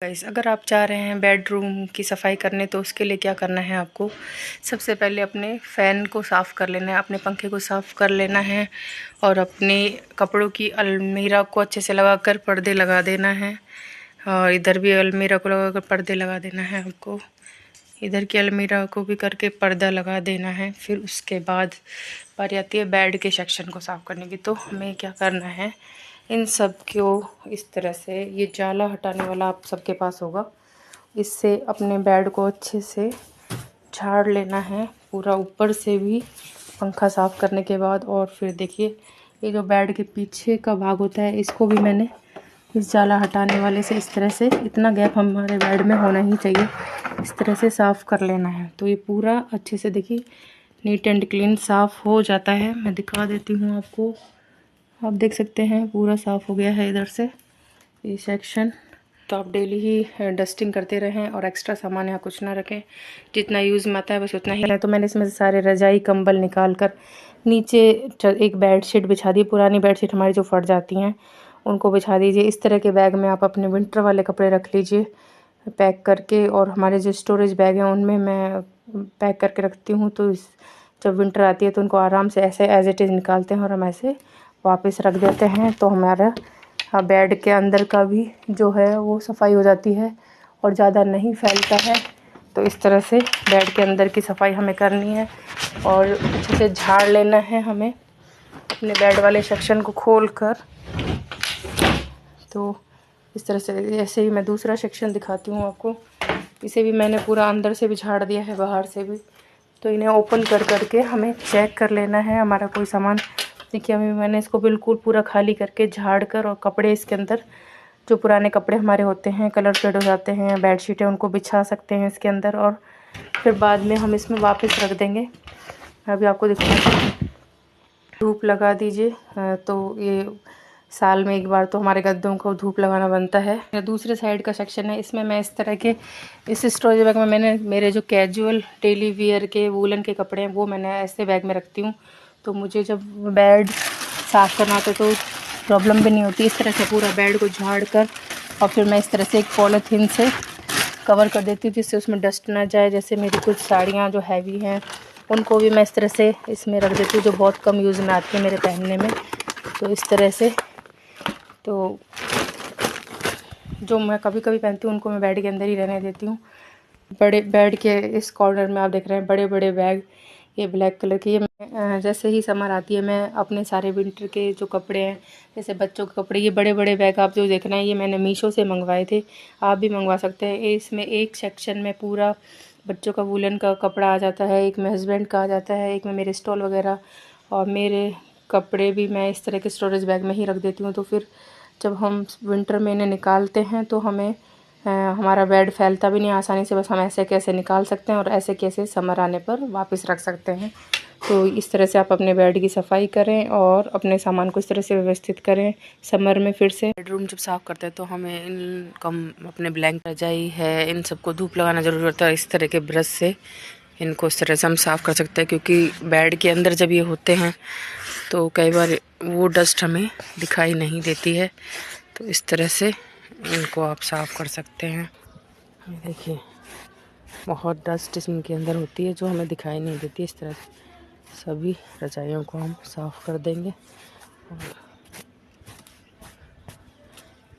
Guys, अगर आप चाह रहे हैं बेडरूम की सफाई करने तो उसके लिए क्या करना है आपको। सबसे पहले अपने फ़ैन को साफ़ कर लेना है, अपने पंखे को साफ़ कर लेना है और अपने कपड़ों की अलमीरा को अच्छे से लगाकर पर्दे लगा देना है। और इधर भी अलमीरा को लगाकर पर्दे लगा देना है आपको। इधर की अलमीरा को भी करके पर्दा लगा देना है। फिर उसके बाद बारी आती है बेड के सेक्शन को साफ़ करने की। तो हमें क्या करना है, इन सब को इस तरह से, ये जाला हटाने वाला आप सबके पास होगा, इससे अपने बेड को अच्छे से झाड़ लेना है पूरा ऊपर से भी पंखा साफ़ करने के बाद। और फिर देखिए, ये जो बेड के पीछे का भाग होता है इसको भी मैंने इस जाला हटाने वाले से इस तरह से, इतना गैप हमारे बेड में होना ही चाहिए, इस तरह से साफ़ कर लेना है। तो ये पूरा अच्छे से देखिए नीट एंड क्लीन साफ़ हो जाता है। मैं दिखा देती हूँ आपको, आप देख सकते हैं पूरा साफ़ हो गया है इधर से ये सेक्शन। तो आप डेली ही डस्टिंग करते रहें और एक्स्ट्रा सामान यहाँ कुछ ना रखें, जितना यूज़ में आता है बस उतना ही। तो मैंने इसमें से सारे रजाई कंबल निकाल कर नीचे एक बेडशीट बिछा दी। पुरानी बेडशीट हमारी जो फट जाती हैं उनको बिछा दीजिए। इस तरह के बैग में आप अपने विंटर वाले कपड़े रख लीजिए पैक करके, और हमारे जो स्टोरेज बैग हैं उनमें मैं पैक करके रखती हूँ। तो जब विंटर आती है तो उनको आराम से ऐसे एज इट इज़ निकालते हैं और हम ऐसे वापस रख देते हैं। तो हमारा बेड के अंदर का भी जो है वो सफाई हो जाती है और ज़्यादा नहीं फैलता है। तो इस तरह से बेड के अंदर की सफाई हमें करनी है और अच्छे से झाड़ लेना है हमें अपने बेड वाले सेक्शन को खोल कर। तो इस तरह से, ऐसे ही मैं दूसरा सेक्शन दिखाती हूँ आपको। इसे भी मैंने पूरा अंदर से भी झाड़ दिया है, बाहर से भी। तो इन्हें ओपन कर करके हमें चेक कर लेना है हमारा कोई सामान। देखिए अभी मैंने इसको बिल्कुल पूरा खाली करके झाड़ कर, और कपड़े इसके अंदर जो पुराने कपड़े हमारे होते हैं, कलर फेड हो जाते हैं, बेडशीट है, उनको बिछा सकते हैं इसके अंदर और फिर बाद में हम इसमें वापस रख देंगे। अभी आपको दिखाऊँ, धूप लगा दीजिए। तो ये साल में एक बार तो हमारे गद्दों को धूप लगाना बनता है। दूसरे साइड का सेक्शन है, इसमें मैं इस तरह के, इस स्टोरेज बैग में मैंने मेरे जो कैजुअल डेली वियर के वूलन के कपड़े हैं वो मैंने ऐसे बैग में रखती हूँ। तो मुझे जब बेड साफ़ करना होता है तो प्रॉब्लम भी नहीं होती। इस तरह से पूरा बेड को झाड़ कर और फिर मैं इस तरह से एक पॉलीथीन से कवर कर देती हूँ जिससे उसमें डस्ट ना जाए। जैसे मेरी कुछ साड़ियाँ जो हैवी हैं उनको भी मैं इस तरह से इसमें रख देती हूँ, जो बहुत कम यूज़ में आती है मेरे पहनने में। तो इस तरह से, तो जो मैं कभी कभी पहनती हूँ उनको मैं बेड के अंदर ही रहने देती हूँ। बड़े बेड के इस कॉर्नर में आप देख रहे हैं बड़े बड़े बैग, ये ब्लैक कलर की। ये मैं जैसे ही समर आती है मैं अपने सारे विंटर के जो कपड़े हैं, जैसे बच्चों के कपड़े, ये बड़े बड़े बैग आप जो देख रहे हैं ये मैंने मीशो से मंगवाए थे, आप भी मंगवा सकते हैं। इसमें एक सेक्शन में पूरा बच्चों का वूलन का कपड़ा आ जाता है, एक में हस्बैंड का आ जाता है, एक में मेरे स्टॉल वगैरह, और मेरे कपड़े भी मैं इस तरह के स्टोरेज बैग में ही रख देती हूँ। तो फिर जब हम विंटर में इन्हें निकालते हैं तो हमें हमारा बेड फैलता भी नहीं आसानी से, बस हम ऐसे कैसे निकाल सकते हैं और ऐसे कैसे समर आने पर वापस रख सकते हैं। तो इस तरह से आप अपने बेड की सफाई करें और अपने सामान को इस तरह से व्यवस्थित करें समर में। फिर से बेडरूम जब साफ़ करते हैं तो हमें इन अपने ब्लैंकेट, रजाई है, इन सबको धूप लगाना ज़रूरी होता है। इस तरह के ब्रश से इनको इस तरह से हम साफ़ कर सकते हैं, क्योंकि बेड के अंदर जब ये होते हैं तो कई बार वो डस्ट हमें दिखाई नहीं देती है। तो इस तरह से इनको आप साफ़ कर सकते हैं। देखिए बहुत डस्ट इनके अंदर होती है जो हमें दिखाई नहीं देती। इस तरह से सभी रजाइयों को हम साफ़ कर देंगे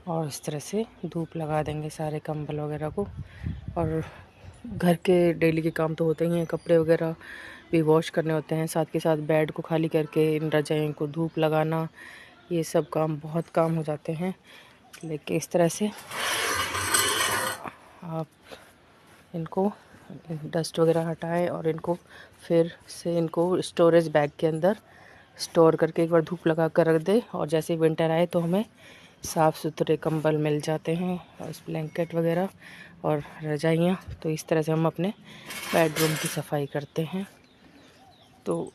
और इस तरह से धूप लगा देंगे सारे कंबल वगैरह को। और घर के डेली के काम तो होते ही हैं, कपड़े वगैरह भी वॉश करने होते हैं, साथ के साथ बेड को खाली करके इन रजाइयों को धूप लगाना, ये सब काम बहुत काम हो जाते हैं। लेकिन इस तरह से आप इनको डस्ट वगैरह हटाएं और इनको फिर से इनको स्टोरेज बैग के अंदर स्टोर करके एक बार धूप लगा कर रख दें। और जैसे विंटर आए तो हमें साफ़ सुथरे कंबल मिल जाते हैं और ब्लैंकेट वगैरह और रजाइयाँ। तो इस तरह से हम अपने बेडरूम की सफाई करते हैं। तो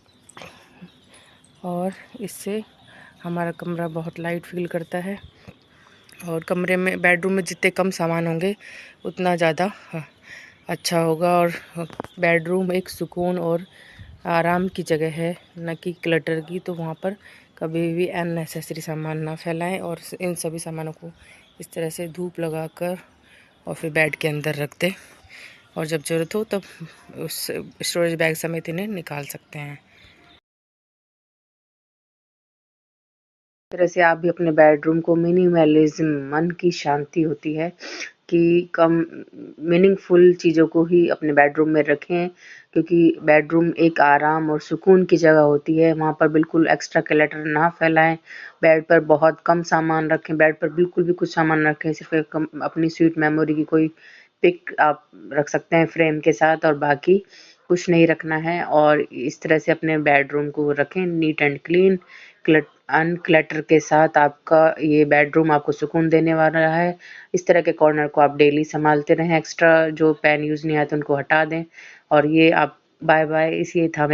और इससे हमारा कमरा बहुत लाइट फील करता है और कमरे में, बेडरूम में जितने कम सामान होंगे उतना ज़्यादा अच्छा होगा। और बेडरूम एक सुकून और आराम की जगह है, न कि क्लटर की। तो वहाँ पर कभी भी अननेसेसरी सामान ना फैलाएं और इन सभी सामानों को इस तरह से धूप लगाकर और फिर बेड के अंदर रख दें, और जब ज़रूरत हो तब उस स्टोरेज बैग समेत इन्हें निकाल सकते हैं। तरह से आप भी अपने बेडरूम को मिनिमलिज्म, मन की शांति होती है कि कम मीनिंगफुल चीज़ों को ही अपने बेडरूम में रखें, क्योंकि बेडरूम एक आराम और सुकून की जगह होती है। वहाँ पर बिल्कुल एक्स्ट्रा क्लटर ना फैलाएं, बेड पर बहुत कम सामान रखें, बेड पर बिल्कुल भी कुछ सामान रखें, सिर्फ एक अपनी स्वीट मेमोरी की कोई पिक आप रख सकते हैं फ्रेम के साथ, और बाकी कुछ नहीं रखना है। और इस तरह से अपने बेडरूम को रखें नीट एंड क्लीन, अनक्लटर के साथ। आपका ये बेडरूम आपको सुकून देने वाला है। इस तरह के कॉर्नर को आप डेली संभालते रहें, एक्स्ट्रा जो पेन यूज़ नहीं आते उनको हटा दें। और ये आप बाय बाय, इस ये था